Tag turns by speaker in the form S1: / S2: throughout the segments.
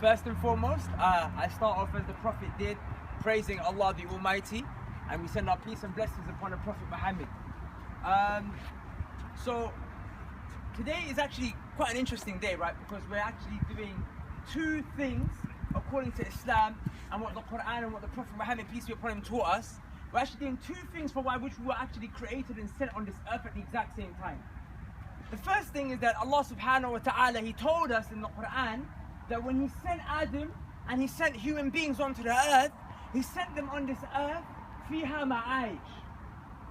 S1: First and foremost, I start off as the Prophet did, praising Allah the Almighty, and we send our peace and blessings upon the Prophet Muhammad. So today is actually quite an interesting day, right? Because we're actually doing two things according to Islam and what the Quran and what the Prophet Muhammad, peace be upon him, taught us. We're actually doing two things for which we were actually created and sent on this earth at the exact same time. The first thing is that Allah subhanahu wa ta'ala, He told us in the Quran that when He sent Adam and He sent human beings onto the earth, He sent them on this earth, fiha ma'aish.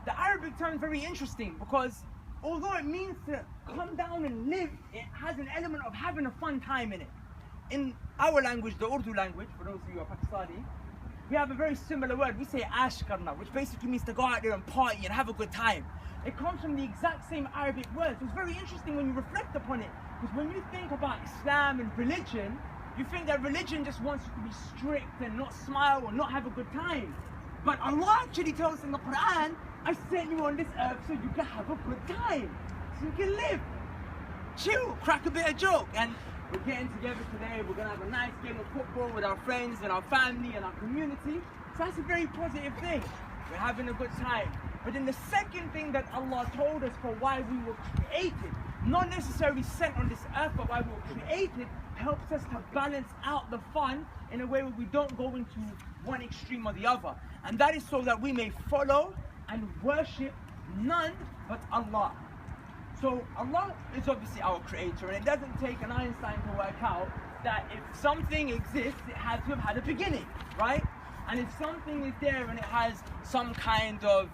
S1: The Arabic term is very interesting because although it means to come down and live, it has an element of having a fun time in it. In our language, the Urdu language, for those of you who are Pakistani, we have a very similar word. We say ash karna, which basically means to go out there and party and have a good time. It comes from the exact same Arabic word. So it's very interesting when you reflect upon it, because when you think about Islam and religion, you think that religion just wants you to be strict and not smile or not have a good time. But Allah actually tells us in the Quran, I sent you on this earth so you can have a good time, so you can live, chill, crack a bit of joke. And we're getting together today, we're going to have a nice game of football with our friends and our family and our community. So that's a very positive thing. We're having a good time. But then the second thing that Allah told us for why we were created, not necessarily sent on this earth, but why we were created, helps us to balance out the fun in a way where we don't go into one extreme or the other. And that is so that we may follow and worship none but Allah. So Allah is obviously our creator, and it doesn't take an Einstein to work out that if something exists, it has to have had a beginning, right? And if something is there and it has some kind of,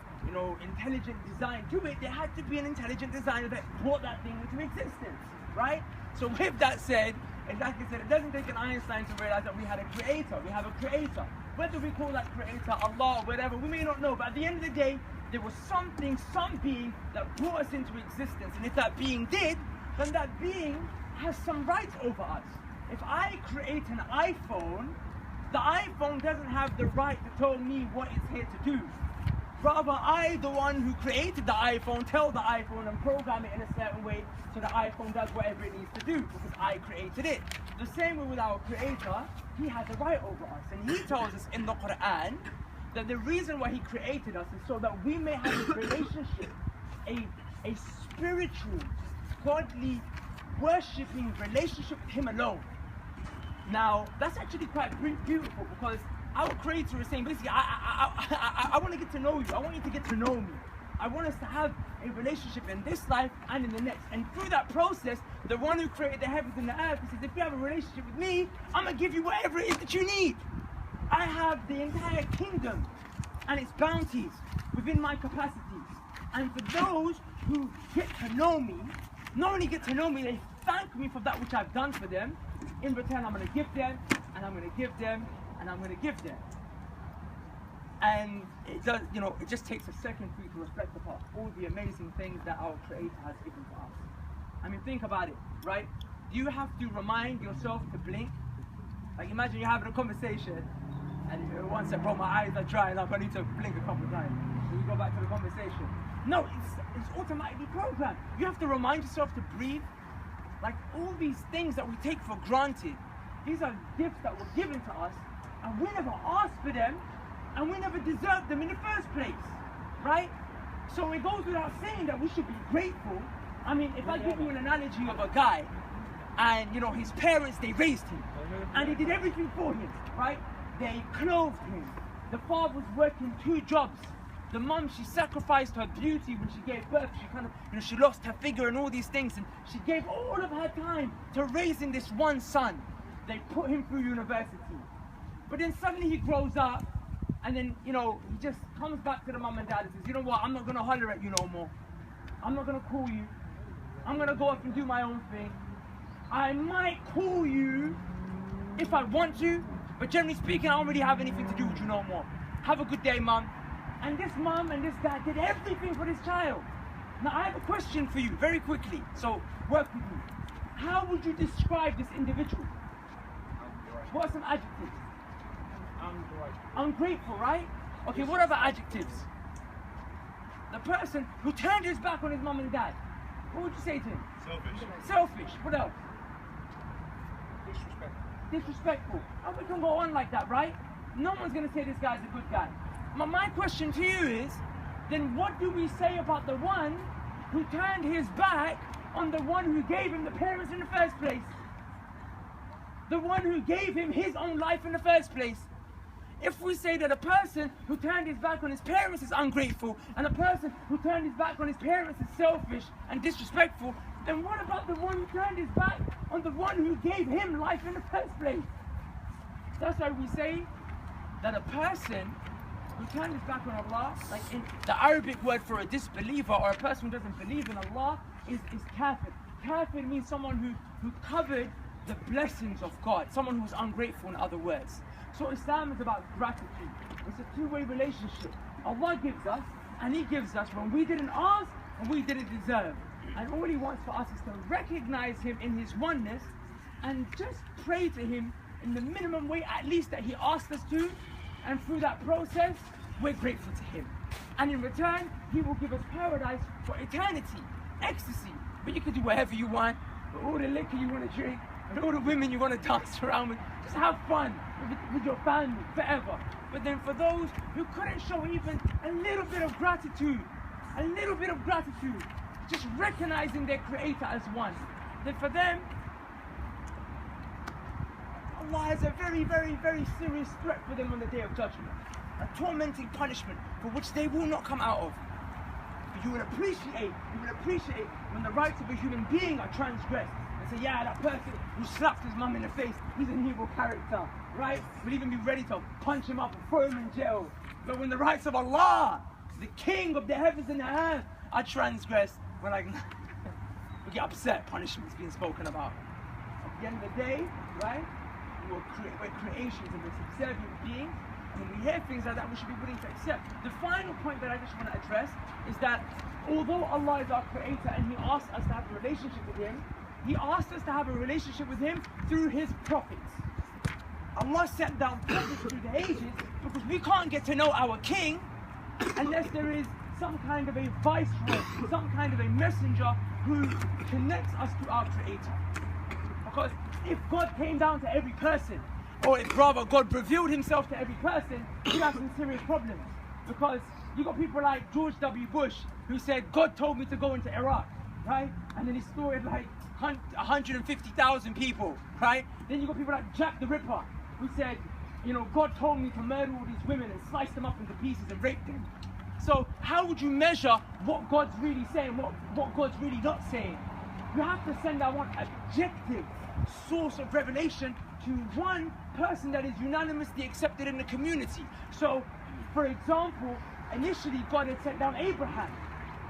S1: intelligent design to it, there had to be an intelligent designer that brought that thing into existence, right? So with that said, and like I said, it doesn't take an Einstein to realize that we had a creator. We have a creator. Whether we call that creator Allah or whatever, we may not know, but at the end of the day, there was something, some being that brought us into existence. And if that being did, then that being has some rights over us. If I create an iPhone, the iPhone doesn't have the right to tell me what it's here to do. Rather, I, the one who created the iPhone, tell the iPhone and program it in a certain way so the iPhone does whatever it needs to do because I created it. The same way with our creator, He has a right over us. And He tells us in the Quran that the reason why He created us is so that we may have a relationship, a spiritual, godly, worshipping relationship with Him alone. Now, that's actually quite beautiful because our creator is saying, basically, I want to get to know you. I want you to get to know me. I want us to have a relationship in this life and in the next. And through that process, the one who created the heavens and the earth, He says, if you have a relationship with me, I'm going to give you whatever it is that you need. I have the entire kingdom and its bounties within my capacities. And for those who get to know me, not only get to know me, they thank me for that which I've done for them. In return, I'm going to give them, and I'm going to give them, and I'm going to give them. And it does, it just takes a second for you to reflect upon all the amazing things that our Creator has given to us. I mean, think about it, right? Do you have to remind yourself to blink? Like, imagine you're having a conversation, and one said, bro, my eyes are drying up, I need to blink a couple of times. So you go back to the conversation. No, it's automatically programmed. You have to remind yourself to breathe. Like, all these things that we take for granted, these are gifts that were given to us, and we never asked for them, and we never deserved them in the first place, right? So it goes without saying that we should be grateful. I mean, if I give you an analogy of a guy, and his parents, they raised him, and they did everything for him, right? They clothed him. The father was working 2 jobs. The mum, she sacrificed her beauty when she gave birth. She kind of, she lost her figure and all these things, and she gave all of her time to raising this one son. They put him through university. But then suddenly he grows up, and then, he just comes back to the mum and dad and says, you know what, I'm not going to holler at you no more. I'm not going to call you. I'm going to go off and do my own thing. I might call you if I want to, but generally speaking, I don't really have anything to do with you no more. Have a good day, mum. And this mum and this dad did everything for this child. Now, I have a question for you, very quickly, so work with me. How would you describe this individual? What are some adjectives? Ungrateful, right? Okay, what other adjectives? The person who turned his back on his mum and dad. What would you say to him?
S2: Selfish.
S1: Selfish. What else? disrespectful. And we can go on like that, right? No one's going to say this guy's a good guy. My question to you is, then what do we say about the one who turned his back on the one who gave him the parents in the first place? The one who gave him his own life in the first place. If we say that a person who turned his back on his parents is ungrateful, and a person who turned his back on his parents is selfish and disrespectful, then what about the one who turned his back on the one who gave him life in the first place? That's why we say that a person who turned his back on Allah, like in the Arabic word for a disbeliever or a person who doesn't believe in Allah, is kafir. Kafir means someone who covered the blessings of God, someone who's ungrateful, in other words. So Islam is about gratitude. It's a two-way relationship. Allah gives us, and He gives us when we didn't ask and we didn't deserve. And all He wants for us is to recognize Him in His oneness and just pray to Him in the minimum way at least that He asked us to. And through that process, we're grateful to Him. And in return, He will give us paradise for eternity, ecstasy. But you can do whatever you want, with all the liquor you want to drink, with all the women you want to dance around with. Just have fun with your family forever. But then for those who couldn't show even a little bit of gratitude, just recognizing their Creator as one, then for them, Allah has a very, very, very serious threat for them on the Day of Judgment. A tormenting punishment for which they will not come out of. But you will appreciate when the rights of a human being are transgressed. And say, yeah, that person who slapped his mum in the face, he's an evil character, right? We'll even be ready to punch him up and throw him in jail. But when the rights of Allah, the King of the heavens and the earth, are transgressed, we're like, we get upset, punishment's being spoken about. At the end of the day, right? We're creations and we're subservient beings, and when we hear things like that, we should be willing to accept. The final point that I just want to address is that although Allah is our Creator and He asks us to have a relationship with Him, He asked us to have a relationship with Him through His prophets. Allah sent down prophets through the ages because we can't get to know our King unless there is some kind of a viceroy, some kind of a messenger who connects us to our Creator. Because if God came down to every person, or if rather God revealed Himself to every person, we'd have some serious problems. Because you got people like George W. Bush who said, God told me to go into Iraq, right? And then he slaughtered like 150,000 people, right? Then you got people like Jack the Ripper who said, you know, God told me to murder all these women and slice them up into pieces and rape them. So how would you measure what God's really saying, what God's really not saying? You have to send out one objective source of revelation to one person that is unanimously accepted in the community. So, for example, initially God had sent down Abraham,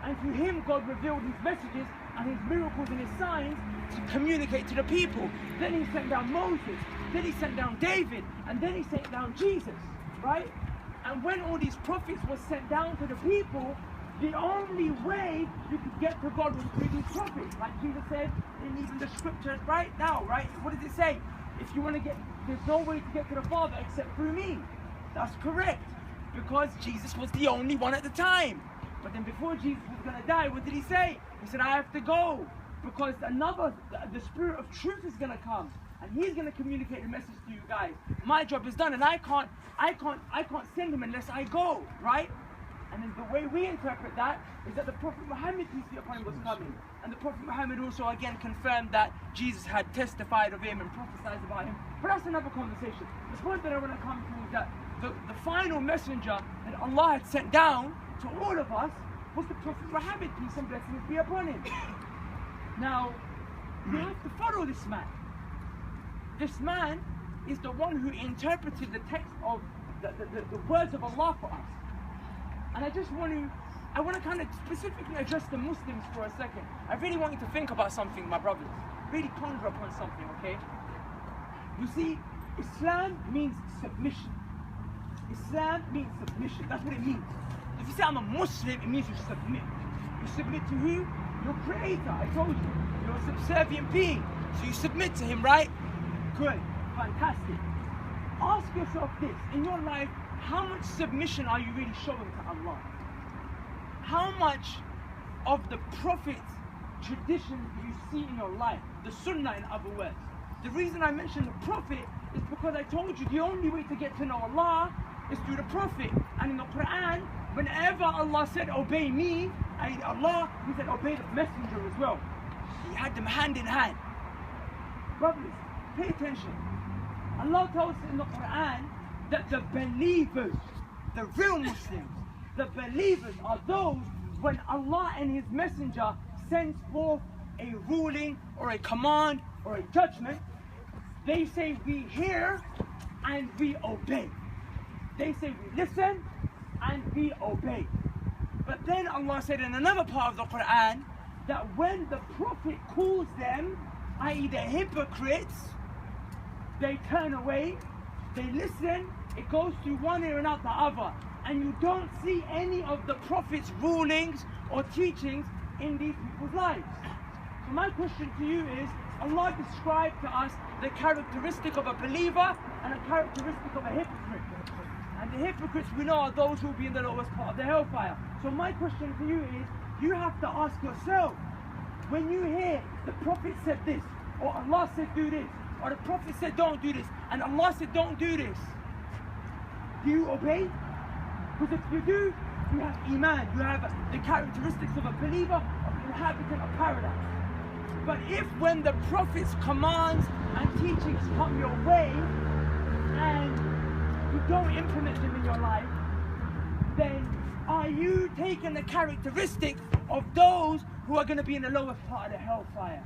S1: and through him God revealed His messages and His miracles and His signs to communicate to the people. Then He sent down Moses, then He sent down David, and then He sent down Jesus, right? And when all these prophets were sent down to the people, the only way you could get to God was through these prophets. Like Jesus said in even the scriptures right now, right? What does it say? If you want to get, there's no way to get to the Father except through me. That's correct. Because Jesus was the only one at the time. But then before Jesus was going to die, what did He say? He said, I have to go. Because the Spirit of truth is going to come. And He's going to communicate the message to you guys. My job is done and I can't send Him unless I go, right? And then the way we interpret that is that the Prophet Muhammad, peace be upon him, was coming. And the Prophet Muhammad also again confirmed that Jesus had testified of Him and prophesied about Him. But that's another conversation. The point that I want to come to is that the final messenger that Allah had sent down to all of us was the Prophet Muhammad, peace and blessings be upon him. Now, we have to follow this man. This man is the one who interpreted the text of the words of Allah for us. And I want to kind of specifically address the Muslims for a second. I really want you to think about something, my brothers. Really ponder upon something, okay? You see, Islam means submission. Islam means submission. That's what it means. If you say I'm a Muslim, it means you submit. You submit to who? Your Creator. I told you. You're a subservient being. So you submit to Him, right? Good. Fantastic. Ask yourself this. In your life, how much submission are you really showing to Allah? How much of the Prophet's traditions do you see in your life? The Sunnah, in other words. The reason I mentioned the Prophet is because I told you the only way to get to know Allah is through the Prophet. And in the Quran, whenever Allah said obey me, and Allah, He said obey the messenger as well. He had them hand in hand. Brothers, pay attention. Allah tells us in the Quran that the believers, the real Muslims, the believers are those when Allah and His messenger sends forth a ruling or a command or a judgment, they say we hear and we obey. They say we listen and we obey. But then Allah said in another part of the Quran that when the Prophet calls them, i.e. the hypocrites, they turn away, they listen, it goes through one ear and out the other. And you don't see any of the Prophet's rulings or teachings in these people's lives. So my question to you is, Allah described to us the characteristic of a believer and a characteristic of a hypocrite. And the hypocrites we know are those who will be in the lowest part of the hellfire. So my question to you is, you have to ask yourself, when you hear the Prophet said this, or Allah said do this, or the Prophet said don't do this, and Allah said don't do this, do you obey? Because if you do, you have Iman, you have the characteristics of a believer, of an inhabitant of paradise. But if when the Prophet's commands and teachings come your way, and you don't implement them in your life, then are you taking the characteristics of those who are going to be in the lowest part of the hellfire?